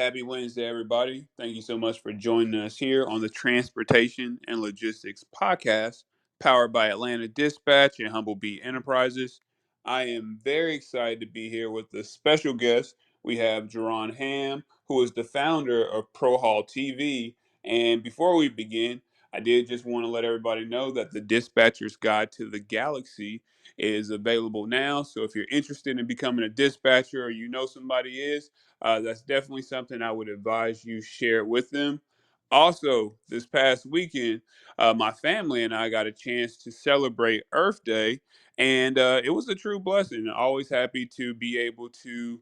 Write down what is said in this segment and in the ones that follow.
Happy Wednesday, everybody. Thank you so much for joining us here on the Transportation and Logistics podcast, powered by Atlanta Dispatch and Humblebee Enterprises. I am very excited to be here with a special guest. We have Jerron Hamm, who is the founder of ProHaul TV. And before we begin, I did just want to let everybody know that the Dispatcher's Guide to the Galaxy is available now. So if you're interested in becoming a dispatcher or you know somebody is, that's definitely something I would advise you share with them. Also, this past weekend, my family and I got a chance to celebrate Earth Day, and it was a true blessing. Always happy to be able to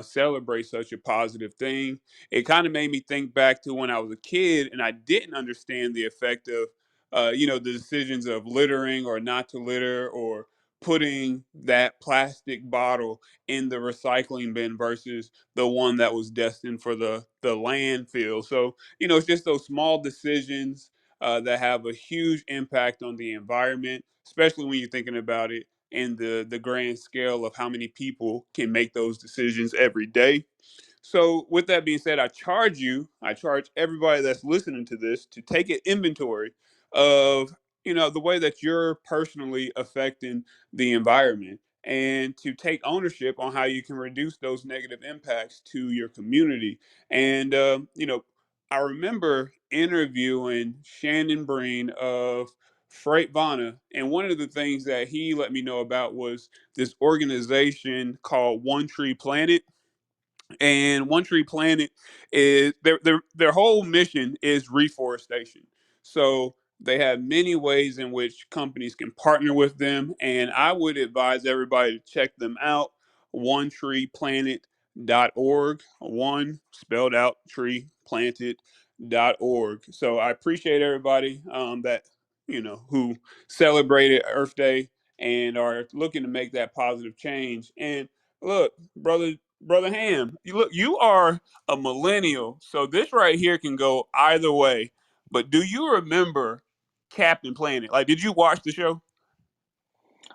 celebrate such a positive thing. It kind of made me think back to when I was a kid and I didn't understand the effect of, the decisions of littering or not to litter or putting that plastic bottle in the recycling bin versus the one that was destined for the landfill. So it's just those small decisions that have a huge impact on the environment, especially when you're thinking about it in the grand scale of how many people can make those decisions every day. So, with that being said, I charge everybody that's listening to this to take an inventory of, the way that you're personally affecting the environment and to take ownership on how you can reduce those negative impacts to your community. And, I remember interviewing Shannon Breen of Freight Vana, and one of the things that he let me know about was this organization called One Tree Planet. And One Tree Planet is their whole mission is reforestation. So they have many ways in which companies can partner with them, and I would advise everybody to check them out. OneTreePlanet.org, one spelled out tree planted.org. So I appreciate everybody that who celebrated Earth Day and are looking to make that positive change. And look, brother Ham, you are a millennial, so this right here can go either way. But do you remember Captain Planet? Like, did you watch the show?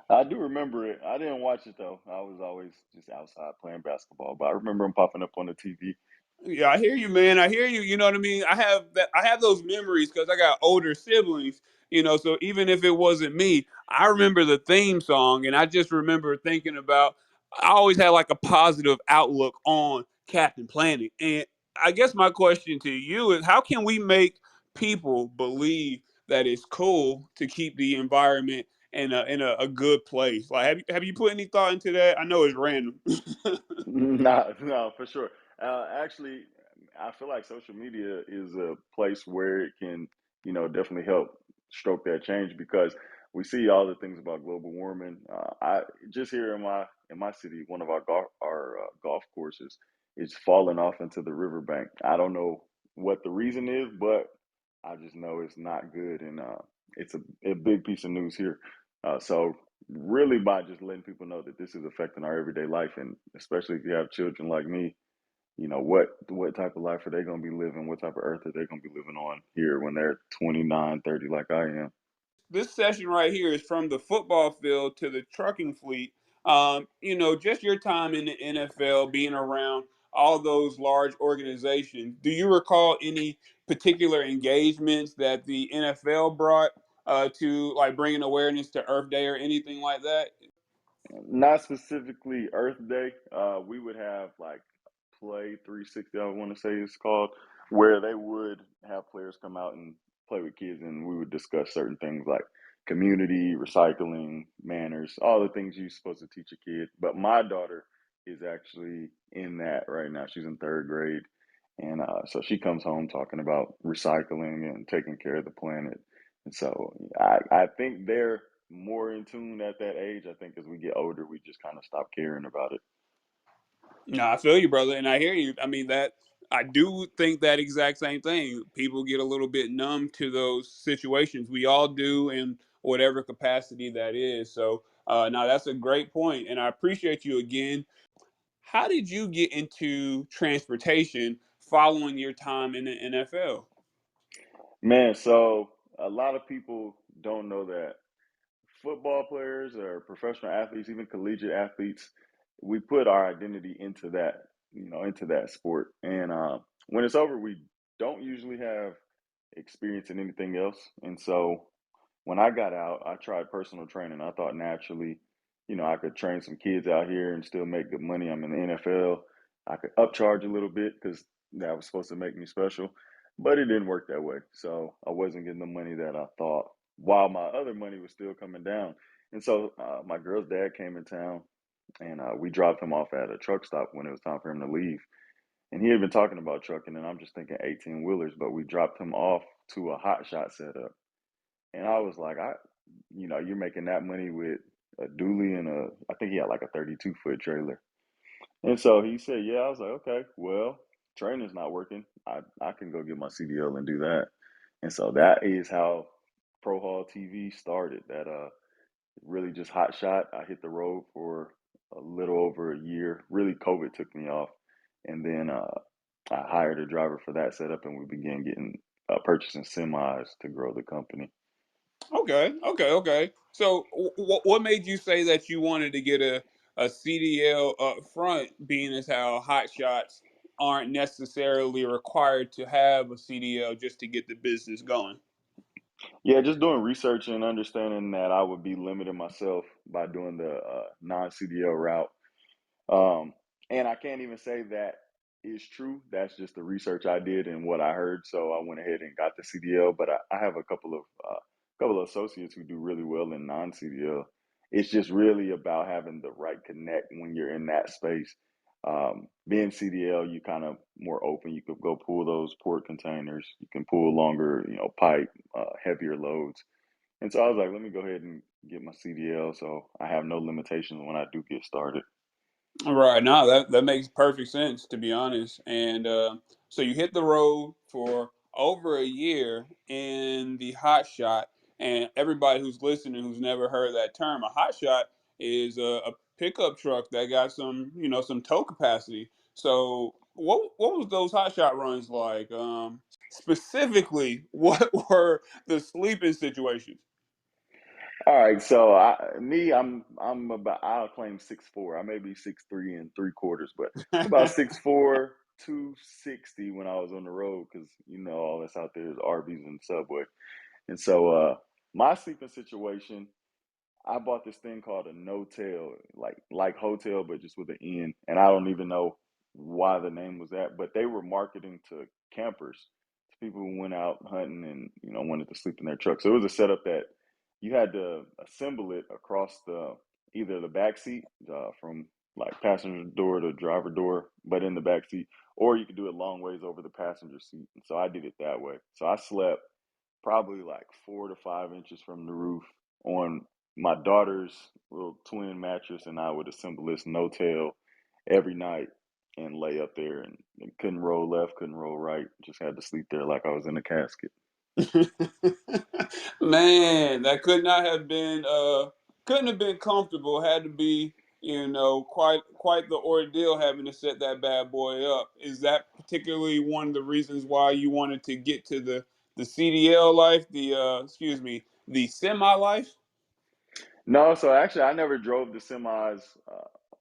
I do remember it. I didn't watch it though. I was always just outside playing basketball, but I remember him popping up on the TV. Yeah, I hear you, man. I hear you. You know what I mean? I have those memories because I got older siblings. So even if it wasn't me, I remember the theme song, and I just remember thinking about. I always had like a positive outlook on Captain Planet, and I guess my question to you is, how can we make people believe that it's cool to keep the environment in a good place? Like, have you put any thought into that? I know it's random. No, no, for sure. Actually, I feel like social media is a place where it can, definitely help stroke that change because we see all the things about global warming. I just here in my city, one of our golf courses is falling off into the riverbank. I don't know what the reason is, but I just know it's not good, and it's a big piece of news here. So really by just letting people know that this is affecting our everyday life, and especially if you have children like me, what type of life are they going to be living, what type of earth are they going to be living on here when they're 29, 30, like I am. This session right here is from the football field to the trucking fleet. Just your time in the NFL, being around all those large organizations. Do you recall any particular engagements that the NFL brought to like bringing awareness to Earth Day or anything like that? Not specifically Earth Day. We would have like Play 360, I want to say it's called, where they would have players come out and play with kids, and we would discuss certain things like community, recycling, manners, all the things you're supposed to teach a kid. But my daughter is actually in that right now. She's in third grade, and so she comes home talking about recycling and taking care of the planet. And so I think they're more in tune at that age. I think as we get older, we just kind of stop caring about it. No, I feel you, brother, and I hear you. I mean that I do think that exact same thing. People get a little bit numb to those situations. We all do in whatever capacity that is. So, now that's a great point, and I appreciate you again. How did you get into transportation following your time in the NFL? Man, so a lot of people don't know that football players or professional athletes, even collegiate athletes, we put our identity into that, into that sport. And when it's over, we don't usually have experience in anything else. And so when I got out, I tried personal training. I thought naturally, I could train some kids out here and still make good money. I'm in the NFL. I could upcharge a little bit because that was supposed to make me special, but it didn't work that way. So I wasn't getting the money that I thought while my other money was still coming down. And so my girl's dad came in town and we dropped him off at a truck stop when it was time for him to leave. And he had been talking about trucking, and I'm just thinking 18 wheelers, but we dropped him off to a hotshot setup. And I was like, you're making that money with a dually and I think he had like a 32-foot trailer. And so he said, yeah. I was like, okay, well, training's not working. I can go get my CDL and do that. And so that is how Pro Haul TV started. That really just hot shot. I hit the road for a little over a year. Really, COVID took me off, and then I hired a driver for that setup, and we began getting purchasing semis to grow the company. Okay, okay, okay. So, what made you say that you wanted to get a CDL up front, being as how hot shots aren't necessarily required to have a CDL just to get the business going? Yeah, just doing research and understanding that I would be limiting myself by doing the non CDL route. Um, and I can't even say that is true. That's just the research I did and what I heard. So I went ahead and got the CDL. But I have a couple of associates who do really well in non CDL. It's just really about having the right connect when you're in that space. Being CDL, you kind of more open. You could go pull those port containers. You can pull longer, pipe, heavier loads. And so I was like, let me go ahead and get my CDL so I have no limitations when I do get started. Right. No, that makes perfect sense, to be honest. And so you hit the road for over a year in the hot shot, and everybody who's listening who's never heard that term, a hot shot is a pickup truck that got some, some tow capacity. So what was those hot shot runs like? Specifically, what were the sleeping situations? All right, so I'm about, I'll claim 6'4". I may be 6'3" and 3/4, but about 6'4", 260 when I was on the road because all that's out there is Arby's and Subway. And so my sleeping situation, I bought this thing called a no-tail, like hotel, but just with an N. And I don't even know why the name was that, but they were marketing to campers, to people who went out hunting and wanted to sleep in their truck. So it was a setup that you had to assemble it across the either the back seat from like passenger door to driver door, but in the back seat, or you could do it long ways over the passenger seat. And so I did it that way. So I slept probably like 4 to 5 inches from the roof on my daughter's little twin mattress, and I would assemble this no tail every night and lay up there and couldn't roll left, couldn't roll right, just had to sleep there like I was in a casket. Man, that could not have been couldn't have been comfortable. Had to be, quite the ordeal having to set that bad boy up. Is that particularly one of the reasons why you wanted to get to the CDL life, the semi life? No, so actually, I never drove the semis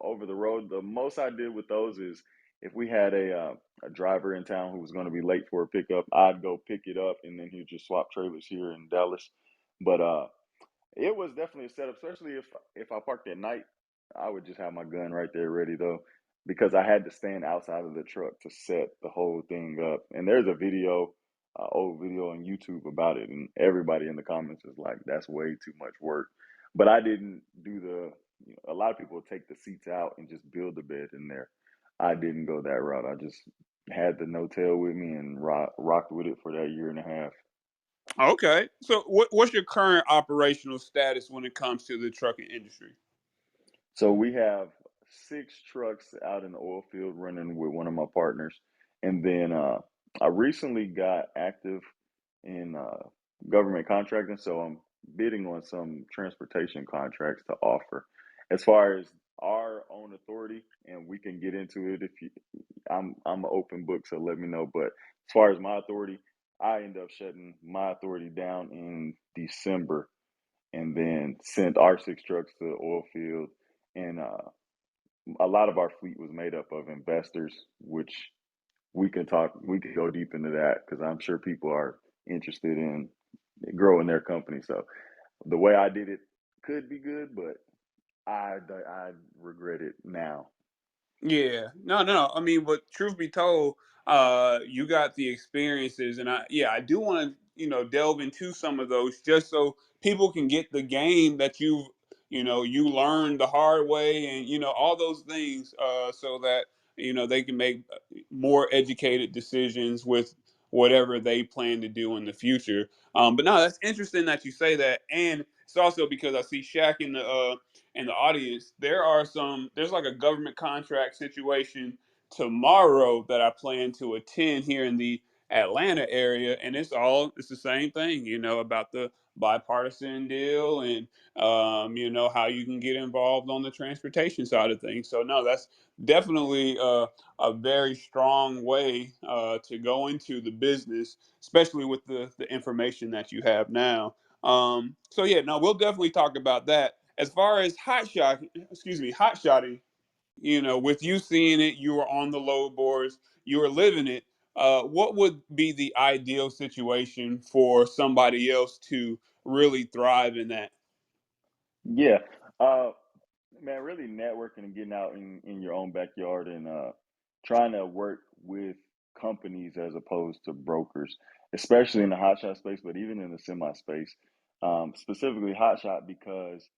over the road. The most I did with those is if we had a driver in town who was going to be late for a pickup, I'd go pick it up, and then he'd just swap trailers here in Dallas. But it was definitely a setup, especially if I parked at night. I would just have my gun right there ready though, because I had to stand outside of the truck to set the whole thing up. And there's a video, old video on YouTube about it, and everybody in the comments is like, "That's way too much work." But I didn't do the. A lot of people take the seats out and just build a bed in there. I didn't go that route. I just had the no tail with me and rocked with it for that year and a half. Okay. So what's your current operational status when it comes to the trucking industry? So we have 6 trucks out in the oil field running with one of my partners, and then I recently got active in government contracting, so I'm bidding on some transportation contracts to offer. As far as our own authority, and we can get into it if you, I'm an open book, so let me know. But as far as my authority, I end up shutting my authority down in December and then sent our 6 trucks to the oil field. And a lot of our fleet was made up of investors, which we could go deep into that because I'm sure people are interested in growing their company. So the way I did it could be good, but I regret it now. Yeah, no, no. I mean, but truth be told, you got the experiences, and I do want to, delve into some of those just so people can get the game that you learned the hard way, and all those things, so that they can make more educated decisions with whatever they plan to do in the future. But no, that's interesting that you say that, and it's also because I see Shaq in the audience, there's like a government contract situation tomorrow that I plan to attend here in the Atlanta area, and it's the same thing, about the bipartisan deal, and how you can get involved on the transportation side of things. So no, that's definitely a very strong way to go into the business, especially with the information that you have now. So yeah, no, we'll definitely talk about that. As far as hot shotting, with you seeing it, you were on the load boards, you were living it. What would be the ideal situation for somebody else to really thrive in that? Yeah. Uh, Man, really networking and getting out in your own backyard and trying to work with companies as opposed to brokers, especially in the hotshot space, but even in the semi space. Specifically hotshot because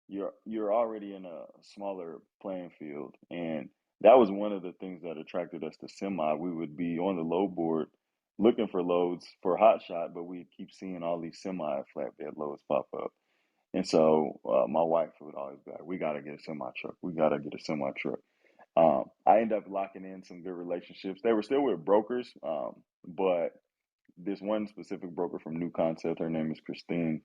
you're already in a smaller playing field, and that was one of the things that attracted us to semi. We would be on the load board looking for loads for hotshot, but we keep seeing all these semi flatbed loads pop up. And so my wife would always be like, "We got to get a semi truck. We got to get a semi truck." I ended up locking in some good relationships. They were still with brokers, but this one specific broker from New Concept, her name is Christine.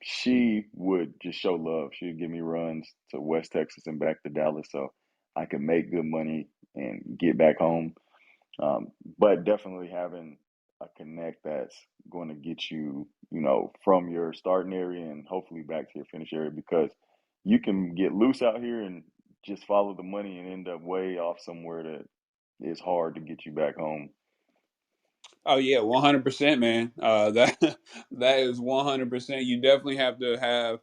She would just show love. She would give me runs to West Texas and back to Dallas so I could make good money and get back home. But definitely having a connect that's going to get you, from your starting area and hopefully back to your finish area because you can get loose out here and just follow the money and end up way off somewhere that is hard to get you back home. Oh yeah, 100%, man. That that is 100%. You definitely have to have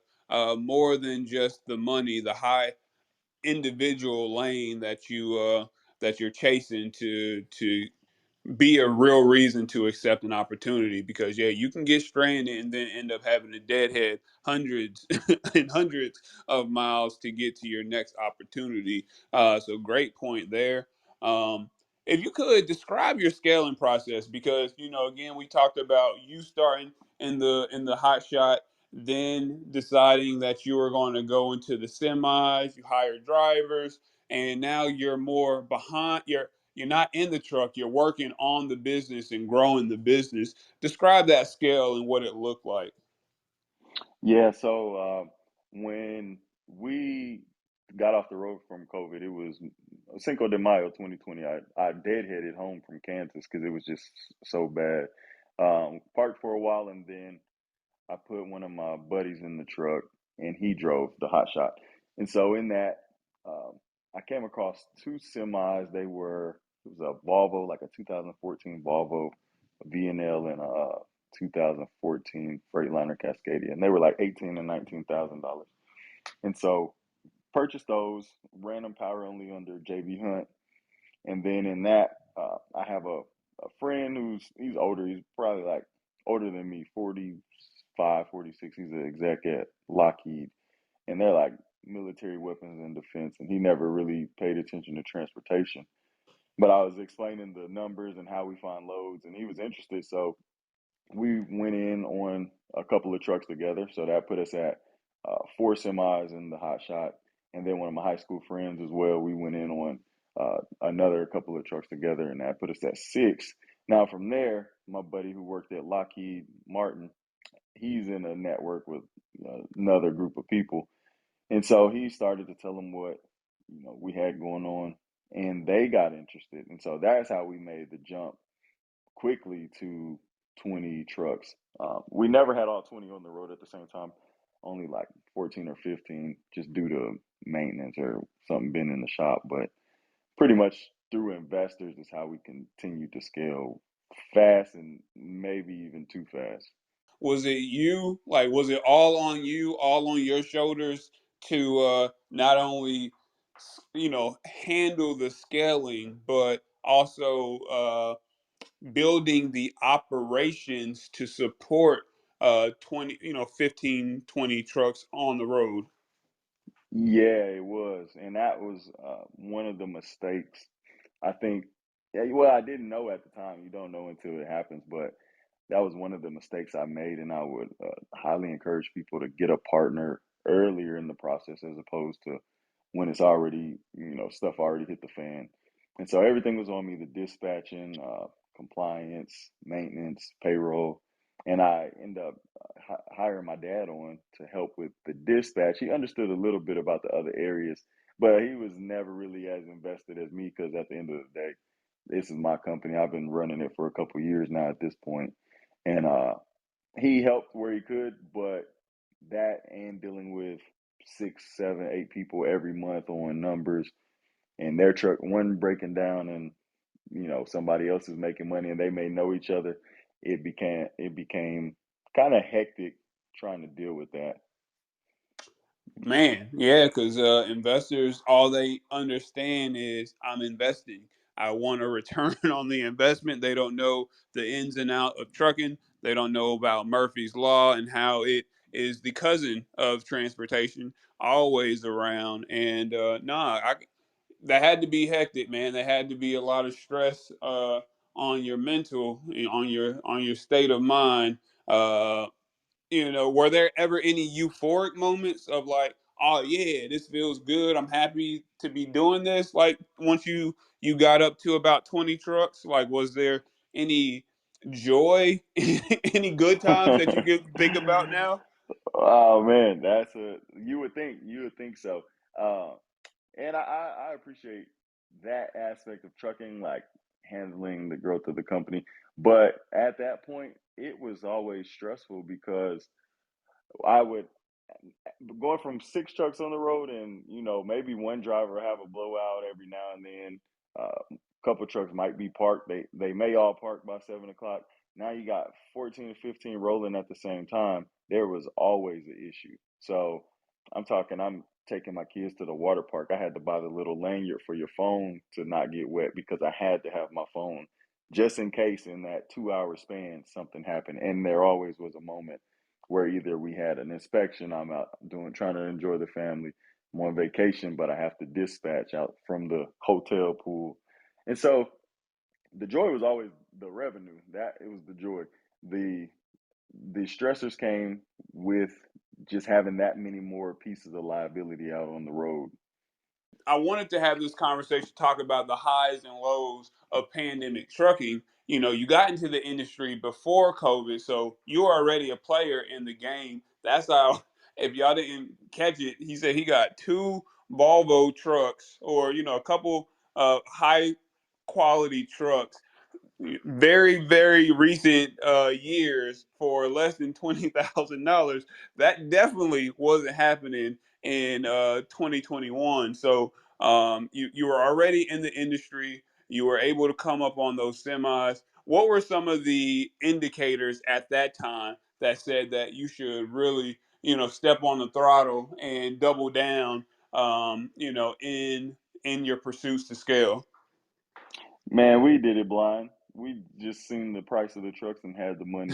more than just the money, the high individual lane that you're chasing to be a real reason to accept an opportunity, because yeah, you can get stranded and then end up having to deadhead hundreds and hundreds of miles to get to your next opportunity. So great point there. If you could describe your scaling process, because again, we talked about you starting in the hot shot, then deciding that you were going to go into the semis, you hire drivers, and now you're more behind. You're not in the truck, you're working on the business and growing the business. Describe that scale and what it looked like. Yeah, so when we got off the road from COVID, it was Cinco de Mayo 2020. I deadheaded home from Kansas because it was just so bad. Parked for a while and then I put one of my buddies in the truck and he drove the hot shot. And so in that, I came across two semis. It was a Volvo, like a 2014 Volvo VNL and a 2014 Freightliner Cascadia. And they were like 18 and $19,000. And so purchased those, ran them power only under JB Hunt. And then in that, I have a friend he's older. He's probably like older than me, 45, 46. He's an exec at Lockheed, and they're like military weapons and defense. And he never really paid attention to transportation. But I was explaining the numbers and how we find loads, and he was interested. So we went in on a couple of trucks together. So that put us at four semis in the hot shot. And then one of my high school friends as well, we went in on another couple of trucks together, and that put us at six. Now, from there, my buddy who worked at Lockheed Martin, he's in a network with another group of people. And so he started to tell them what we had going on, and they got interested. And so that's how we made the jump quickly to 20 trucks. We never had all 20 on the road at the same time, only like 14 or 15 just due to maintenance or something being in the shop. But pretty much through investors is how we continue to scale fast and maybe even too fast. Was it you? Like, was it all on you, all on your shoulders to not only, handle the scaling, but also building the operations to support 20, 15, 20 trucks on the road? Yeah, it was, and that was one of the mistakes. I think. Yeah, well, I didn't know at the time. You don't know until it happens, but that was one of the mistakes I made, and I would highly encourage people to get a partner earlier in the process as opposed to when it's already, stuff already hit the fan. And so everything was on me: the dispatching, compliance, maintenance, payroll, and I ended up hiring my dad on to help with the dispatch. He understood a little bit about the other areas, but he was never really as invested as me because at the end of the day, this is my company. I've been running it for a couple of years now at this point, and he helped where he could, but that and dealing with 6, 7, 8 people every month on numbers and their truck one breaking down and somebody else is making money and they may know each other, it became kind of hectic trying to deal with that. Man, yeah, because investors, all they understand is I'm investing. I want a return on the investment. They don't know the ins and out of trucking. They don't know about Murphy's Law and how it is the cousin of transportation, always around. And that had to be hectic, man. That had to be a lot of stress on your mental, on your state of mind. Uh, were there ever any euphoric moments of like, oh yeah, this feels good, I'm happy to be doing this, like once you got up to about 20 trucks, like was there any joy, any good times that you could think about now? Oh man, that's a you would think so. Uh, and I appreciate that aspect of trucking, like handling the growth of the company. But at that point, it was always stressful because I would going from 6 trucks on the road and maybe one driver have a blowout every now and then. A couple trucks might be parked. They may all park by 7 o'clock. Now you got 14 to 15 rolling at the same time. There was always an issue. So I'm taking my kids to the water park. I had to buy the little lanyard for your phone to not get wet because I had to have my phone just in case in that 2 hour span something happened. And there always was a moment where either we had an inspection, I'm out trying to enjoy the family, I'm on vacation, but I have to dispatch out from the hotel pool. And so the joy was always the revenue. That it was the joy. The the stressors came with just having that many more pieces of liability out on the road. I wanted to have this conversation, talk about the highs and lows of pandemic trucking. You got into the industry before COVID, so you're already a player in the game. That's how, if y'all didn't catch it, he said he got two Volvo trucks, or, a couple high quality trucks, very very recent years, for less than $20,000. That definitely wasn't happening in 2021. So you were already in the industry. You were able to come up on those semis. What were some of the indicators at that time that said that you should really, step on the throttle and double down, in your pursuits to scale? Man, we did it blind. We just seen the price of the trucks and had the money.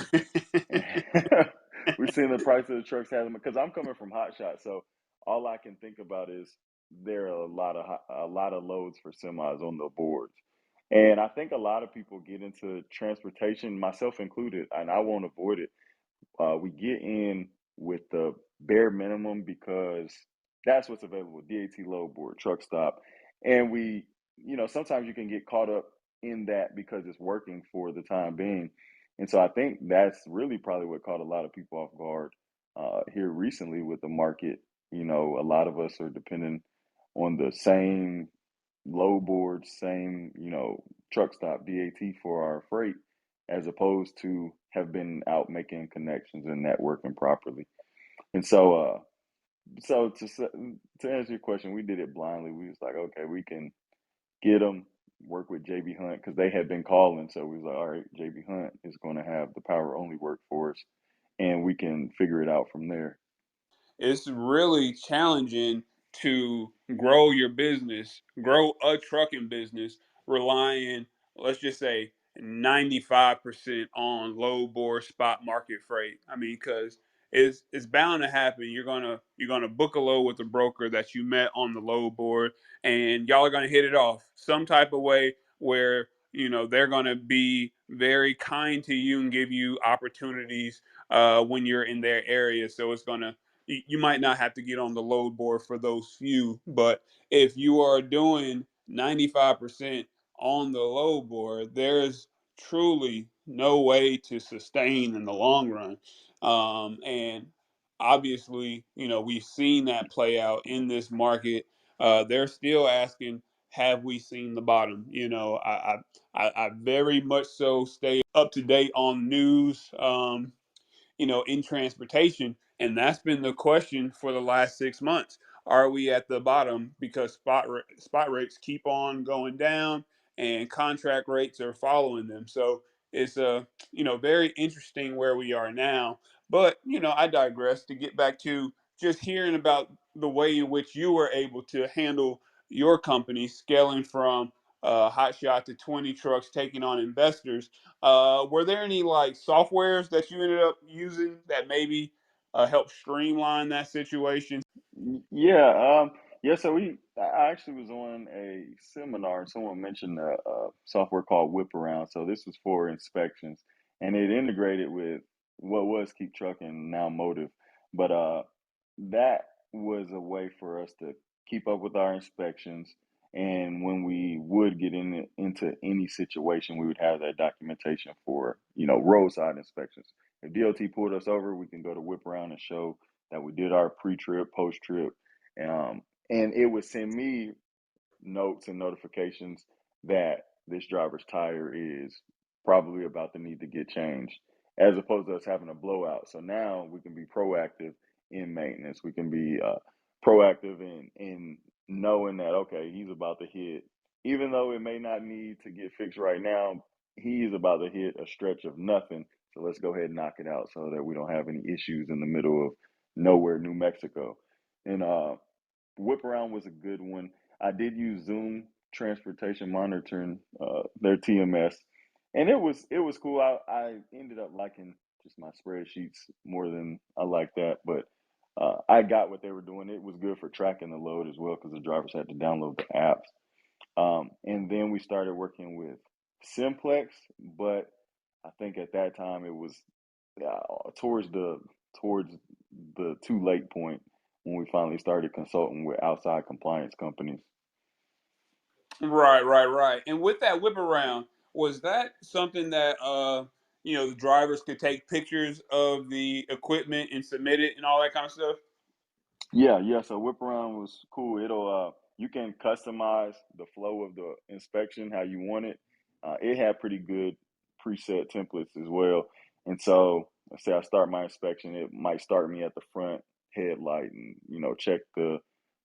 We seen the price of the trucks had them because I'm coming from hotshot, so all I can think about is there are a lot of loads for semis on the boards, and I think a lot of people get into transportation, myself included, and I won't avoid it. We get in with the bare minimum because that's what's available: DAT load board, truck stop, and sometimes you can get caught up in that because it's working for the time being. And so I think that's really probably what caught a lot of people off guard here recently with the market. A lot of us are depending on the same load board, same, truck stop DAT for our freight, as opposed to have been out making connections and networking properly. And so to answer your question, we did it blindly. We was like, okay, we can get them. work with JB Hunt because they had been calling. So we was like, all right, JB Hunt is going to have the power only work for us, and we can figure it out from there. It's really challenging to grow your business, grow a trucking business, relying, let's just say, 95% on low bore spot market freight. I mean, because it's bound to happen. You're gonna book a load with a broker that you met on the load board, and y'all are gonna hit it off some type of way where they're gonna be very kind to you and give you opportunities when you're in their area. So it's gonna you might not have to get on the load board for those few, but if you are doing 95% on the load board, there's truly no way to sustain in the long run. And obviously, we've seen that play out in this market. They're still asking, have we seen the bottom? I very much so stay up to date on news. In transportation. And that's been the question for the last 6 months. Are we at the bottom because spot rates keep on going down and contract rates are following them? So it's very interesting where we are now. But I digress to get back to just hearing about the way in which you were able to handle your company scaling from hotshot to 20 trucks taking on investors. Were there any like softwares that you ended up using that maybe helped streamline that situation? Yeah, yeah. So I actually was on a seminar and someone mentioned a software called Whip Around. So this was for inspections, and it integrated with what was Keep Trucking, now Motive. But that was a way for us to keep up with our inspections, and when we would get into any situation, we would have that documentation for roadside inspections. If DOT pulled us over, we can go to Whip Around and show that we did our pre-trip, post-trip, and it would send me notes and notifications that this driver's tire is probably about to need to get changed, as opposed to us having a blowout. So now we can be proactive in maintenance. We can be proactive in knowing that okay, he's about to hit, even though it may not need to get fixed right now. He's about to hit a stretch of nothing. So let's go ahead and knock it out so that we don't have any issues in the middle of nowhere, New Mexico. And Whip Around was a good one. I did use Zoom Transportation Monitoring, their TMS, and it was cool. I ended up liking just my spreadsheets more than I like that, but I got what they were doing. It was good for tracking the load as well because the drivers had to download the apps. And then we started working with Simplex, but I think at that time it was towards the too late point when we finally started consulting with outside compliance companies. Right, right, right. And with that whip around, was that something that the drivers could take pictures of the equipment and submit it and all that kind of stuff? Yeah, yeah. So whip around was cool. It'll you can customize the flow of the inspection how you want it. It had pretty good preset templates as well. And so let's say I start my inspection, it might start me at the front headlight and check the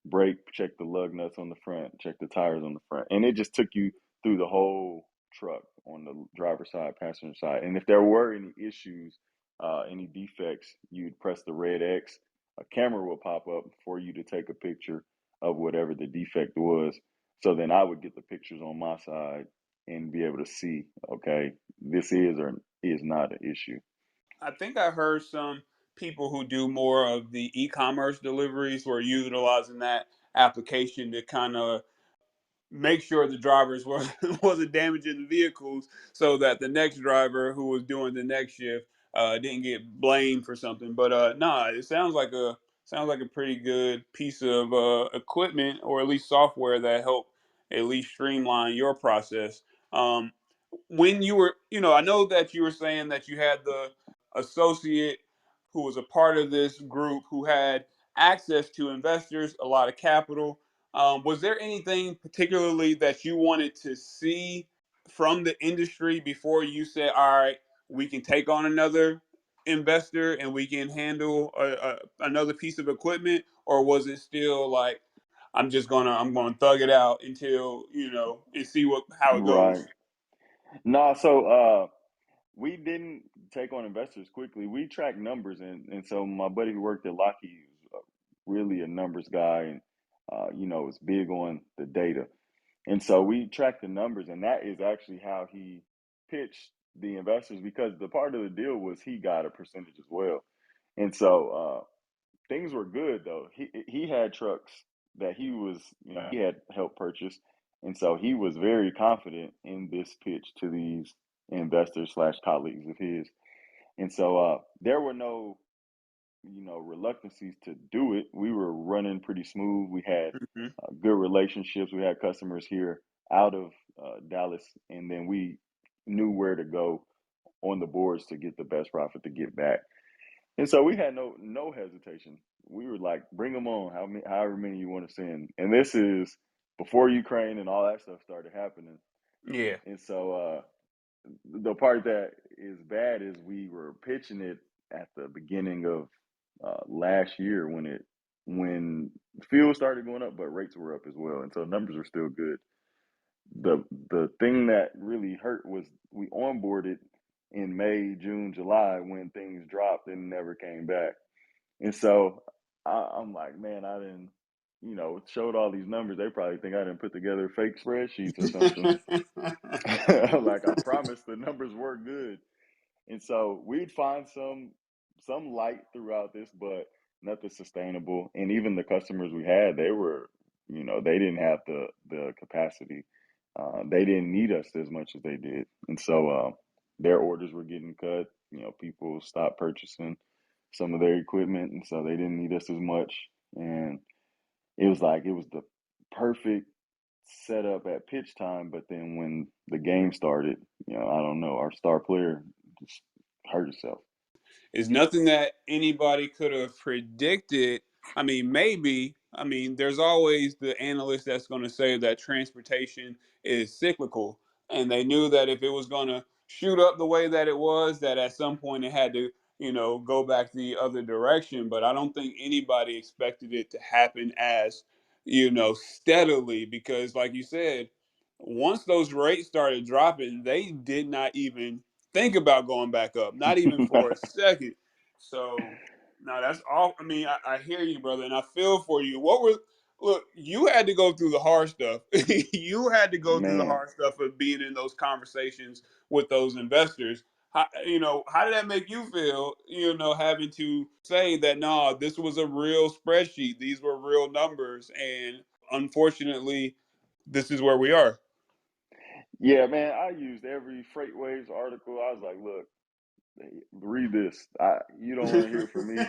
brake, check the lug nuts on the front, check the tires on the front. And it just took you through the whole truck on the driver's side, passenger side. And if there were any issues, any defects, you'd press the red X, a camera will pop up for you to take a picture of whatever the defect was. So then I would get the pictures on my side and be able to see, okay, this is or is not an issue. I think I heard some people who do more of the e-commerce deliveries were utilizing that application to kind of make sure the drivers were wasn't damaging the vehicles so that the next driver who was doing the next shift didn't get blamed for something. But nah, it sounds like a pretty good piece of equipment or at least software that helped at least streamline your process. Um, when you were, I know that you were saying that you had the associate who was a part of this group who had access to investors, a lot of capital. Was there anything particularly that you wanted to see from the industry before you said, all right, we can take on another investor and we can handle another piece of equipment? Or was it still like, I'm gonna thug it out until and see how it Right. goes. No, so we didn't take on investors quickly. We tracked numbers, and so my buddy who worked at Lockheed was really a numbers guy, and was big on the data. And so we tracked the numbers, and that is actually how he pitched the investors because the part of the deal was he got a percentage as well. And so things were good though. He had trucks that he had helped purchase, and so he was very confident in this pitch to these investors slash colleagues of his. And so there were no reluctancies to do it. We were running pretty smooth. We had Hmm. good relationships. We had customers here out of Dallas, and then we knew where to go on the boards to get the best profit to get back. And so we had no hesitation. We were like, bring them on, however many you want to send. And this is before Ukraine and all that stuff started happening. Yeah. And so the part that is bad is we were pitching it at the beginning of last year when fuel started going up, but rates were up as well, and so numbers were still good. The thing that really hurt was we onboarded in May, June, July when things dropped and never came back. And so I'm like, man, I didn't, showed all these numbers. They probably think I didn't put together fake spreadsheets or something. Like I promised, the numbers were good. And so we'd find some light throughout this, but nothing sustainable. And even the customers we had, they were, they didn't have the capacity. They didn't need us as much as they did, and so their orders were getting cut. People stopped purchasing some of their equipment, and so they didn't need us as much. And it was like it was the perfect setup at pitch time, but then when the game started, I don't know, our star player just hurt himself. Is nothing that anybody could have predicted. I mean, maybe. I mean, there's always the analyst that's going to say that transportation is cyclical, and they knew that if it was going to shoot up the way that it was, that at some point it had to, go back the other direction. But I don't think anybody expected it to happen as, steadily, because, like you said, once those rates started dropping, they did not even think about going back up, not even for a second. So, no, that's all. I mean, I hear you, brother, and I feel for you. Look, you had to go through the hard stuff. You had to go through the Man, hard stuff of being in those conversations with those investors. How did that make you feel, having to say that, no, this was a real spreadsheet, these were real numbers, and unfortunately, this is where we are. yeah, man, I used every FreightWaves article. I was like, look, read this. You don't want to hear from me.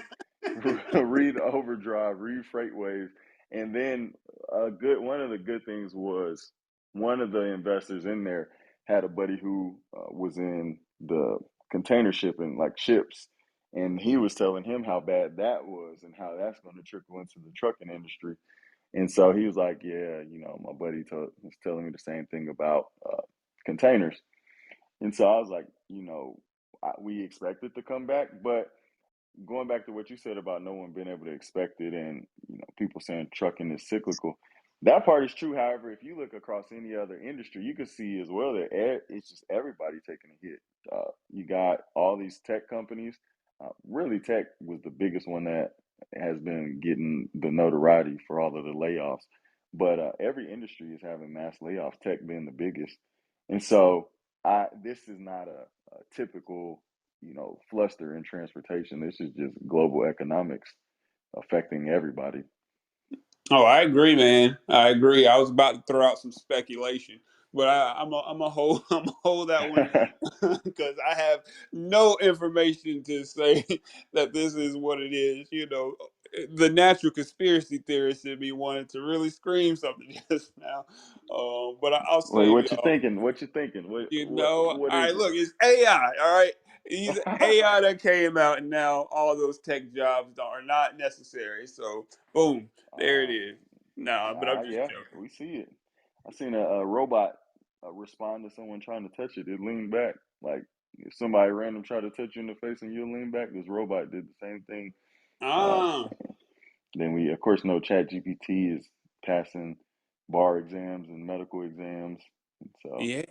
Read Overdrive, read Freightwaves, and then a good one of the good things was one of the investors in there had a buddy who was in the container shipping, like ships, and he was telling him how bad that was and how that's going to trickle into the trucking industry. And so he was like, "Yeah, my buddy was telling me the same thing about containers." And so I was like, we expect it to come back, but going back to what you said about no one being able to expect it and people saying trucking is cyclical, that part is true. However, if you look across any other industry, you can see as well that it's just everybody taking a hit. You got all these tech companies. Really, tech was the biggest one that has been getting the notoriety for all of the layoffs, but every industry is having mass layoffs, tech being the biggest. And so this is not a typical fluster in transportation. This is just global economics affecting everybody. Oh, I agree, man. I agree. I was about to throw out some speculation, but I'm a hold I'm a hold that one because I have no information to say that this is what it is. The natural conspiracy theorist in me wanted to really scream something just now, but I'll Wait, save what you y'all. thinking? What you thinking? What You what know, all what right. is Look, it's AI. All right, he's it? AI that came out, and now all those tech jobs are not necessary. So, boom, there it uh, is. Nah, but I'm just yeah, joking. we see it. I seen a robot respond to someone trying to touch it. It leaned back. Like if somebody random tried to touch you in the face and you lean back, this robot did the same thing. Uh, Ah, then we, of course, know Chat GPT is passing bar exams and medical exams. And so, Yeah.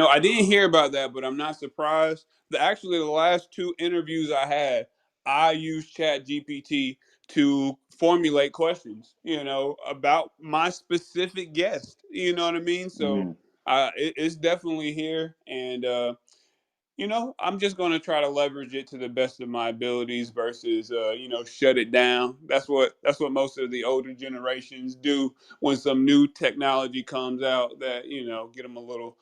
I didn't hear about that, but I'm not surprised. Actually, the last two interviews I had, I used Chat GPT to formulate questions, about my specific guest. You know what I mean? So mm, it's definitely here. And I'm just going to try to leverage it to the best of my abilities versus, shut it down. That's what most of the older generations do when some new technology comes out that get them a little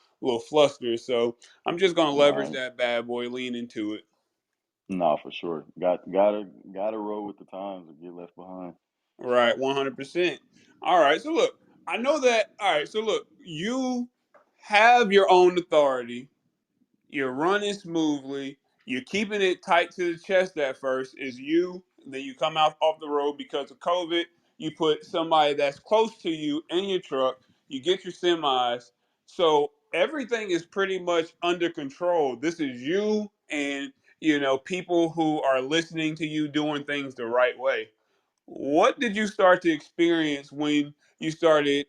flustered. So I'm just going to leverage right. that bad boy, lean into it. No, for sure. Gotta roll with the times or get left behind. Right, 100%. All right, so look, I know that. All right, so look, you have your own authority. You're running smoothly. You're keeping it tight to the chest at first. Is you. Then you come out off the road because of COVID. You put somebody that's close to you in your truck. You get your semis. So everything is pretty much under control. This is you and people who are listening to you doing things the right way. What did you start to experience when you started,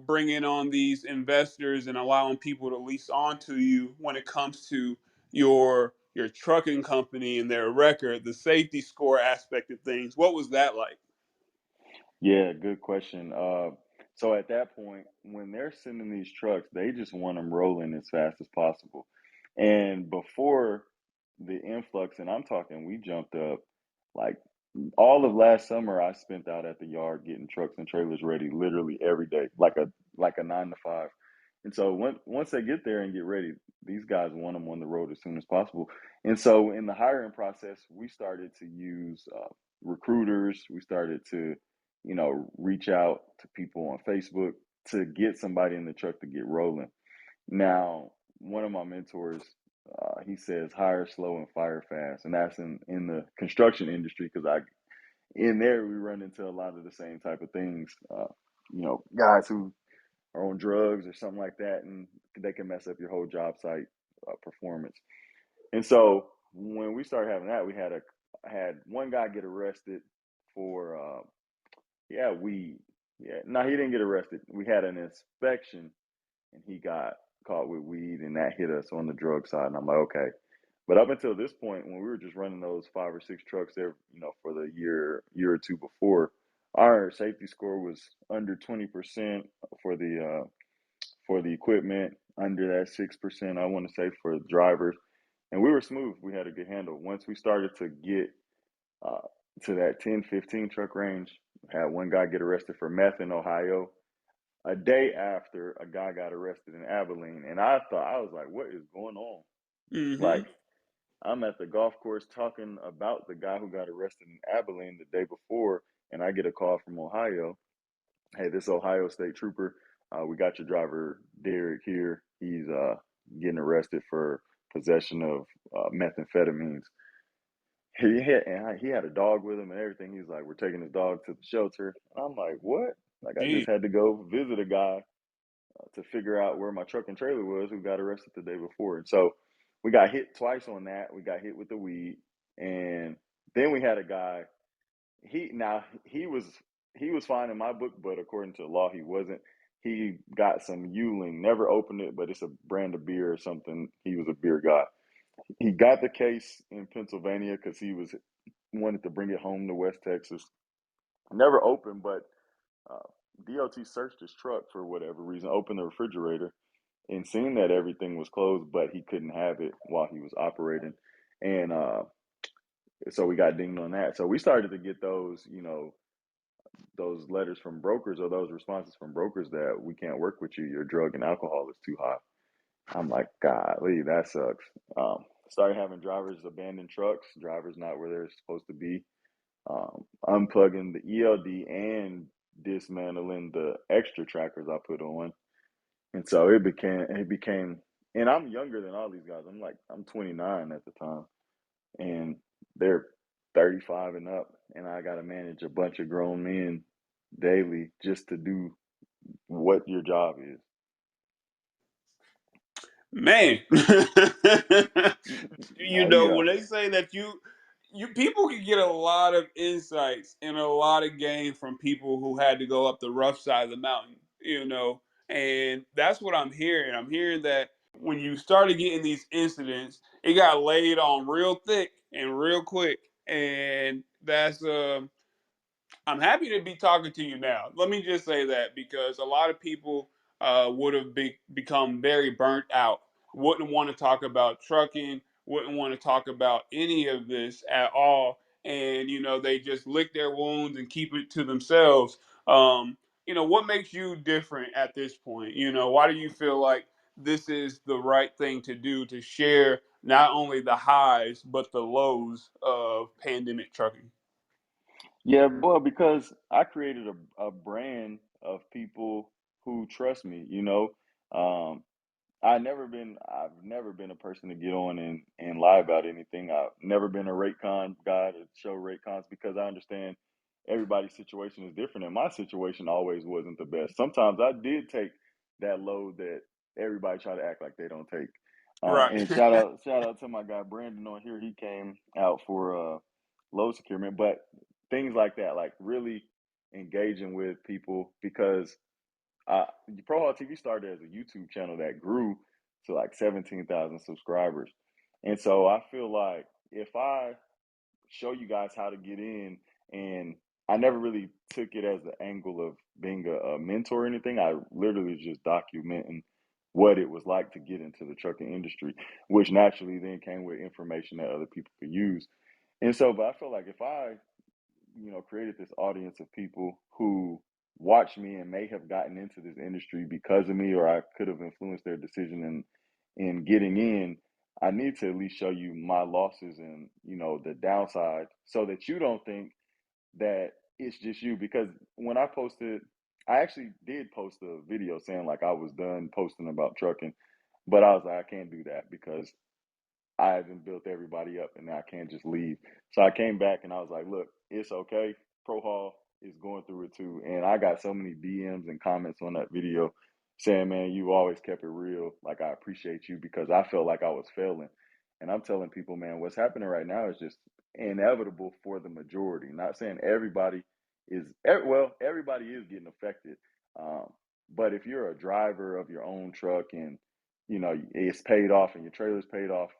bringing on these investors and allowing people to lease onto you when it comes to your trucking company and their record, the safety score aspect of things? What was that like? Yeah, good question. So at that point, when they're sending these trucks, they just want them rolling as fast as possible. And before the influx, and I'm talking, we jumped up like all of last summer. I spent out at the yard getting trucks and trailers ready literally every day, like a 9 to 5. And so once they get there and get ready, these guys want them on the road as soon as possible. And so in the hiring process, we started to use recruiters. We started to reach out to people on Facebook to get somebody in the truck to get rolling. Now, one of my mentors, he says hire slow and fire fast, and that's in the construction industry because in there we run into a lot of the same type of things. Guys who are on drugs or something like that, and they can mess up your whole job site performance. And so when we started having that, we had one guy get arrested for yeah, weed. Yeah, no, he didn't get arrested. We had an inspection, and he got caught with weed, and that hit us on the drug side. And I'm like, okay. But up until this point, when we were just running those 5 or 6 trucks there, for the year or two before, our safety score was under 20% for the equipment, under that 6%, I want to say, for the drivers, and we were smooth. We had a good handle. Once we started to get uh, to that 10, 15 truck range, had one guy get arrested for meth in Ohio. A day after, a guy got arrested in Abilene, and I was like, "What is going on?" Mm-hmm. Like, I'm at the golf course talking about the guy who got arrested in Abilene the day before, and I get a call from Ohio. Hey, this Ohio State trooper, we got your driver Derek here. He's getting arrested for possession of methamphetamines. He had a dog with him and everything. He's like, we're taking his dog to the shelter. And I'm like, what? Like, I Gee. just had to go visit a guy to figure out where my truck and trailer was who got arrested the day before. And so we got hit twice on that. We got hit with the weed, and then we had a guy. He was fine in my book, but according to the law, he wasn't. He got some Yuling, never opened it, but it's a brand of beer or something. He was a beer guy. He got the case in Pennsylvania because he was wanted to bring it home to West Texas. Never opened, but uh, DOT searched his truck for whatever reason, opened the refrigerator, and seen that everything was closed, but he couldn't have it while he was operating. And so we got dinged on that. So we started to get those letters from brokers or those responses from brokers that we can't work with you. Your drug and alcohol is too high. I'm like, golly, that sucks. Started having drivers abandon trucks, drivers not where they're supposed to be, unplugging the ELD and dismantling the extra trackers I put on. And so it became, and I'm younger than all these guys. I'm 29 at the time, and they're 35 and up, and I got to manage a bunch of grown men daily just to do what your job is. Man. Oh When yeah, they say that you people can get a lot of insights and a lot of gain from people who had to go up the rough side of the mountain, and that's what I'm hearing. I'm hearing that when you started getting these incidents, it got laid on real thick and real quick, and that's I'm happy to be talking to you now. Let me just say that because a lot of people would have become very burnt out, wouldn't want to talk about trucking, wouldn't want to talk about any of this at all. And, they just lick their wounds and keep it to themselves. What makes you different at this point? Why do you feel like this is the right thing to do to share not only the highs, but the lows of pandemic trucking? Yeah, well, because I created a brand of people who trust me, Um, I've never been a person to get on and lie about anything. I've never been a rate con guy to show rate cons because I understand everybody's situation is different, and my situation always wasn't the best. Sometimes I did take that load that everybody try to act like they don't take. Right. And shout out to my guy Brandon on here. He came out for load securement, but things like that, like really engaging with people because uh, Pro Hall TV started as a YouTube channel that grew to like 17,000 subscribers. And so I feel like if I show you guys how to get in, and I never really took it as the angle of being a mentor or anything, I literally just documenting what it was like to get into the trucking industry, which naturally then came with information that other people could use. And so, but I feel like if I created this audience of people who watch me and may have gotten into this industry because of me, or I could have influenced their decision in getting in. I need to at least show you my losses and the downside, so that you don't think that it's just you. Because when I actually did post a video saying like I was done posting about trucking, but I was like I can't do that because I haven't built everybody up and I can't just leave. So I came back and I was like, look, it's okay. Pro Hall is going through it too. And I got so many DMs and comments on that video saying, man, you always kept it real. Like, I appreciate you because I felt like I was failing. And I'm telling people, man, what's happening right now is just inevitable for the majority. Not saying everybody is getting affected. Um, but if you're a driver of your own truck and it's paid off and your trailer's paid off,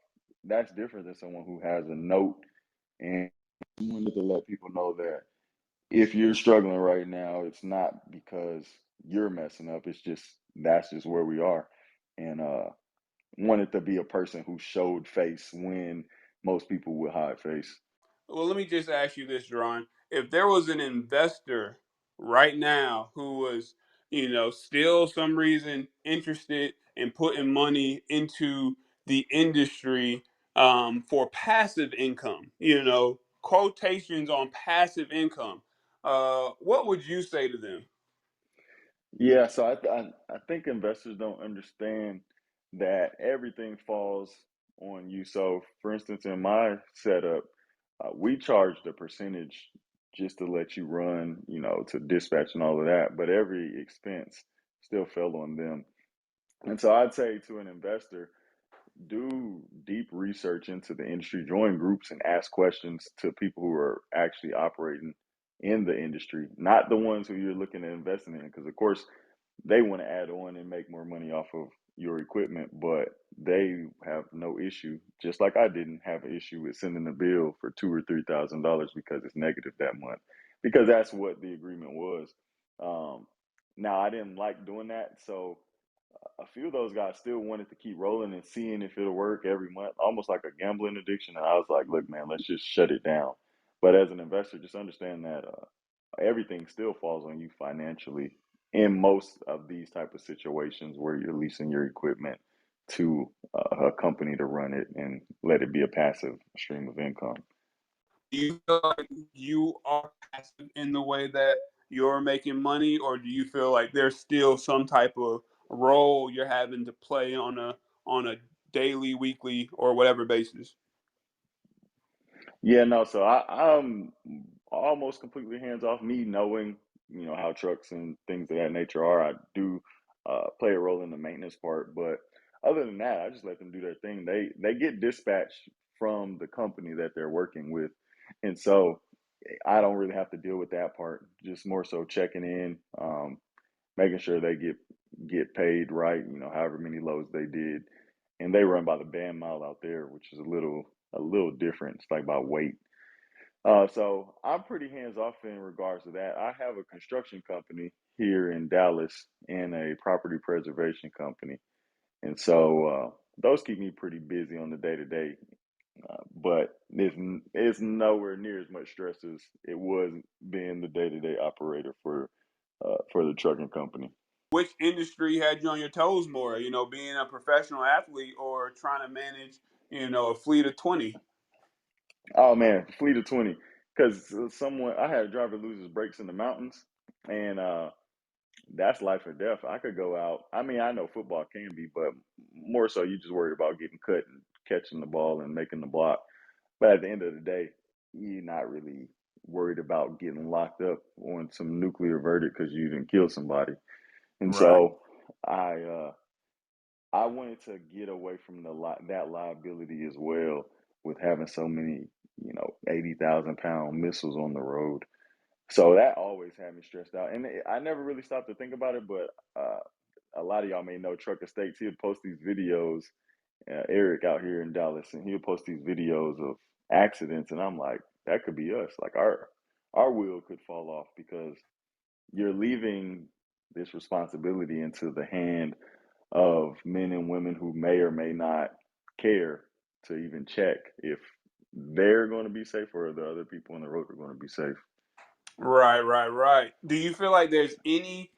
that's different than someone who has a note. And I wanted to let people know that if you're struggling right now, it's not because you're messing up. It's just that's just where we are. And wanted to be a person who showed face when most people would hide face. Well, let me just ask you this, Ron. If there was an investor right now who was, still some reason interested in putting money into the industry for passive income, quotations on passive income, what would you say to them? Yeah, so I think investors don't understand that everything falls on you. So, for instance, in my setup, we charged a percentage just to let you run, to dispatch and all of that, but every expense still fell on them. And so I'd say to an investor, do deep research into the industry, join groups and ask questions to people who are actually operating in the industry, not the ones who you're looking at investing in. Because, of course, they want to add on and make more money off of your equipment, but they have no issue, just like I didn't have an issue with sending a bill for $2,000 or $3,000 because it's negative that month, because that's what the agreement was. Now I didn't like doing that, so a few of those guys still wanted to keep rolling and seeing if it'll work every month, almost like a gambling addiction. And I was like, look, man, let's just shut it down. But as an investor, just understand that everything still falls on you financially in most of these type of situations where you're leasing your equipment to a company to run it and let it be a passive stream of income. Do you feel like you are passive in the way that you're making money, or do you feel like there's still some type of role you're having to play on a daily, weekly, or whatever basis? Yeah, no, so I'm almost completely hands off. Me knowing, how trucks and things of that nature are, I do play a role in the maintenance part. But other than that, I just let them do their thing. They get dispatched from the company that they're working with. And so I don't really have to deal with that part. Just more so checking in, making sure they get paid right. However many loads they did, and they run by the band mile out there, which is a little different. It's like by weight. So I'm pretty hands off in regards to that. I have a construction company here in Dallas and a property preservation company, and so those keep me pretty busy on the day to day. But it's nowhere near as much stress as it was being the day to day operator for the trucking company. Which industry had you on your toes more? Being a professional athlete or trying to manage, a fleet of 20? Oh man, fleet of 20. Because someone I had a driver lose his brakes in the mountains, and that's life or death. I could go out. I mean, I know football can be, but more so you just worried about getting cut and catching the ball and making the block. But at the end of the day, you're not really worried about getting locked up on some nuclear verdict because you didn't kill somebody. And Right. so I uh, I wanted to get away from that liability as well with having so many 80,000 pound missiles on the road. So that always had me stressed out, and I never really stopped to think about it. But a lot of y'all may know Trucker Stakes. He'll post these videos, Eric out here in Dallas, and he'll post these videos of accidents, and I'm like, that could be us. Like our wheel could fall off because you're leaving this responsibility into the hand of men and women who may or may not care to even check if they're going to be safe or the other people on the road are going to be safe. Right, right, right. Do you feel like there's any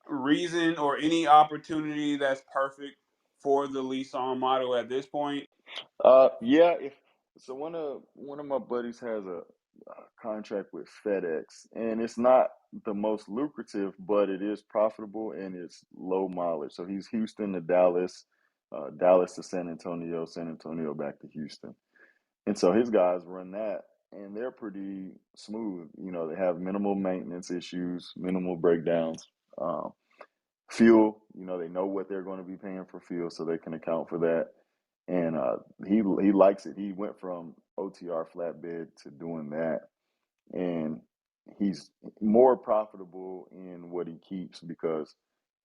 reason or any opportunity that's perfect for the lease on model at this point? Yeah. If so, one of my buddies has a contract with FedEx, and it's not the most lucrative, but it is profitable and it's low mileage. So he's Houston to Dallas, Dallas to San Antonio back to Houston. And so his guys run that, and they're pretty smooth. They have minimal maintenance issues, minimal breakdowns. Um, Fuel, they know what they're going to be paying for fuel, so they can account for that. And he likes it. He went from OTR flatbed to doing that, and he's more profitable in what he keeps because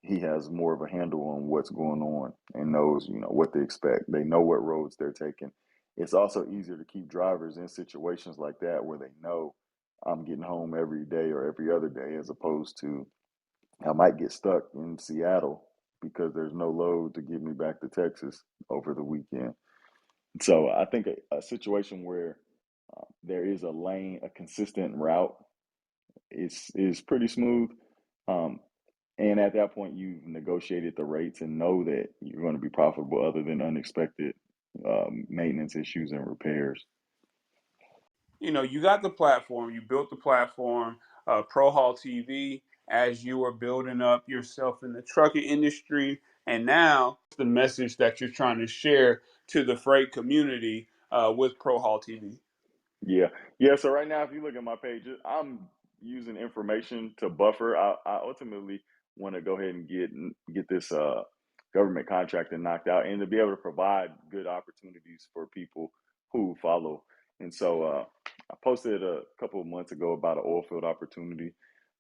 he has more of a handle on what's going on and knows what to expect. They know what roads they're taking. It's also easier to keep drivers in situations like that where they know I'm getting home every day or every other day, as opposed to I might get stuck in Seattle because there's no load to get me back to Texas over the weekend. So I think a situation where there is a lane, a consistent route is pretty smooth. Um, and at that point, you've negotiated the rates and know that you're going to be profitable other than unexpected maintenance issues and repairs. You got the platform, you built the platform, Pro Haul TV, as you were building up yourself in the trucking industry. And now the message that you're trying to share to the freight community with Pro Haul TV. Yeah, yeah. So right now, if you look at my page, I'm using information to buffer. I ultimately want to go ahead and get this government contracting knocked out, and to be able to provide good opportunities for people who follow. And so I posted a couple of months ago about an oil field opportunity,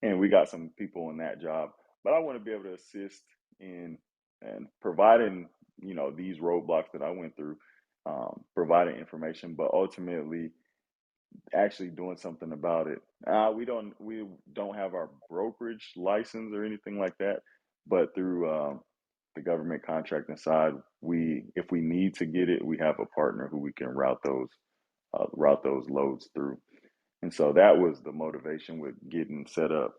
and we got some people in that job. But I want to be able to assist in and providing these roadblocks that I went through, providing information, but ultimately actually doing something about it. We don't have our brokerage license or anything like that, but through the government contracting side, we if we need to get it, we have a partner who we can route those loads through. And so that was the motivation with getting set up,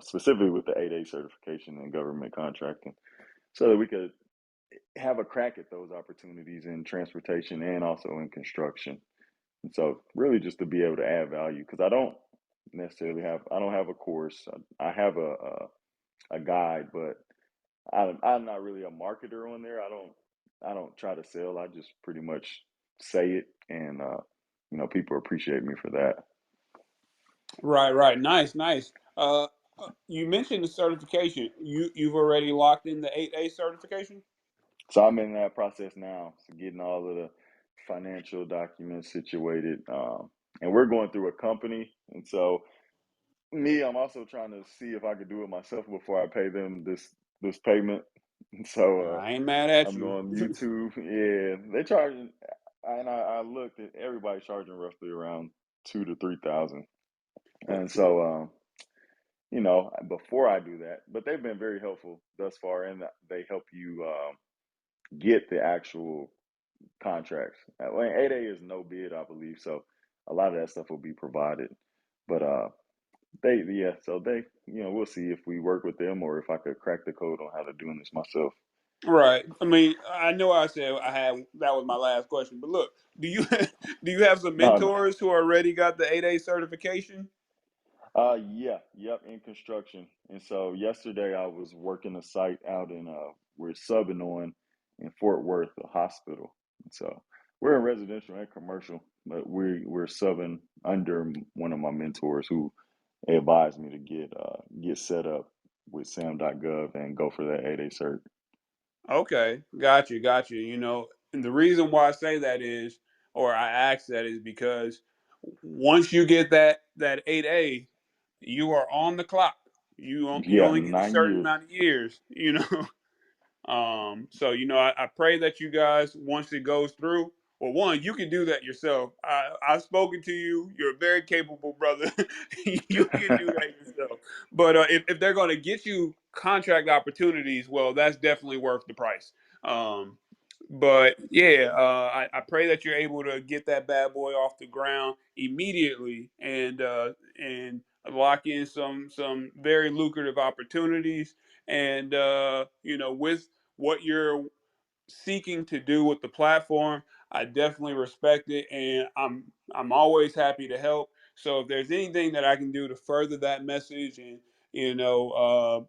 specifically with the 8A certification in government contracting, so that we could have a crack at those opportunities in transportation and also in construction. And so really just to be able to add value, because I don't have a course. I have a guide, but I'm not really a marketer on there. I don't try to sell. I just pretty much say it, and people appreciate me for that. Right, right. Nice, nice. You mentioned the certification. You've already locked in the 8A certification? So I'm in that process now, so getting all of the financial documents situated. and we're going through a company, and so me, I'm also trying to see if I could do it myself before I pay them this payment. So I ain't mad at I'm you. on YouTube. Yeah, they charging, and I looked at everybody charging roughly around 2 to 3 thousand, and so before I do that, but they've been very helpful thus far, and they help you get the actual contracts. Well, 8A is no bid, I believe, so a lot of that stuff will be provided. But so we'll see if we work with them or if I could crack the code on how to doing this myself. Right. I mean, I know I said I had that was my last question, but look, do you do you have some No, no. mentors who already got the 8A certification? Yeah, yep, in construction. And so yesterday I was working a site out in we're subbing on in Fort Worth, a hospital. And so we're in residential and commercial, but we're subbing under one of my mentors who advised me to get set up with sam.gov and go for that 8A cert. Okay, got you, got you. You know, and the reason why I say that is, or I ask that is because once you get that 8A, you are on the clock. You Yeah, only get a nine certain years. amount of years. You know, so I pray that you guys, once it goes through, well, one, you can do that yourself. I've spoken to you. You're a very capable brother. You can do that yourself. But if they're going to get you contract opportunities, well, that's definitely worth the price. Um, but yeah, I pray that you're able to get that bad boy off the ground immediately and lock in some very lucrative opportunities. And with what you're seeking to do with the platform, I definitely respect it, and I'm always happy to help. So if there's anything that I can do to further that message and you know, uh,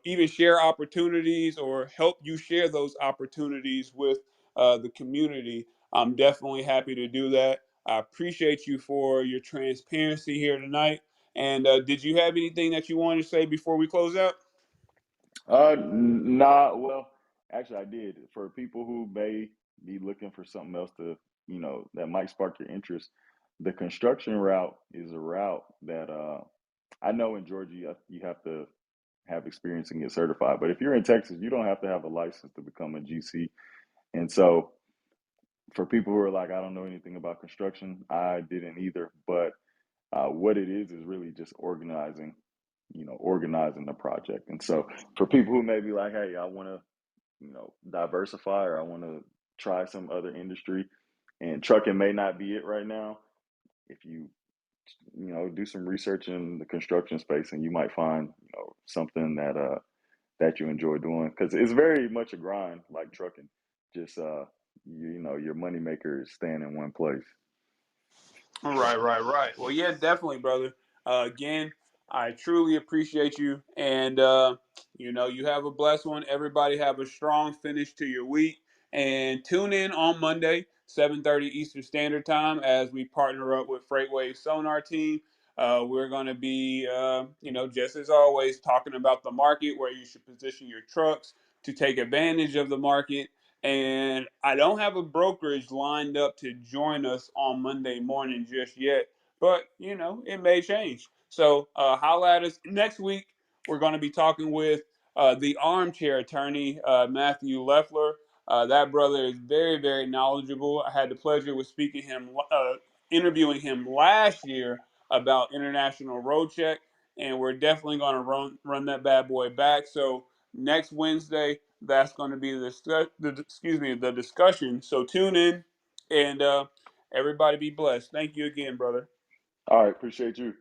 even share opportunities or help you share those opportunities with the community, I'm definitely happy to do that. I appreciate you for your transparency here tonight. And did you have anything that you wanted to say before we close out? Nah, well, actually, I did. For people who may be looking for something else that might spark your interest, the construction route is a route that I know in Georgia you have to have experience and get certified. But if you're in Texas, you don't have to have a license to become a GC. And so for people who are like, I don't know anything about construction, I didn't either. But what it is really just organizing the project. And so for people who may be like, hey, I want to diversify or I want to try some other industry, and trucking may not be it right now. If do some research in the construction space, and you might find something that you enjoy doing, because it's very much a grind like trucking. Just your money maker is staying in one place. Right, right, right. Well, yeah, definitely, brother. Again, I truly appreciate you, and you have a blessed one. Everybody have a strong finish to your week, and tune in on Monday, 7:30 Eastern Standard Time, as we partner up with Freightwave Sonar Team. We're going to be, just as always, talking about the market, where you should position your trucks to take advantage of the market, and I don't have a brokerage lined up to join us on Monday morning just yet, but it may change. So holla at us next week. We're going to be talking with the armchair attorney, Matthew Leffler. That brother is very, very knowledgeable. I had the pleasure with interviewing him last year about international road check, and we're definitely going to run that bad boy back. So next Wednesday, that's going to be the discussion. So tune in, and everybody be blessed. Thank you again, brother. All right, appreciate you.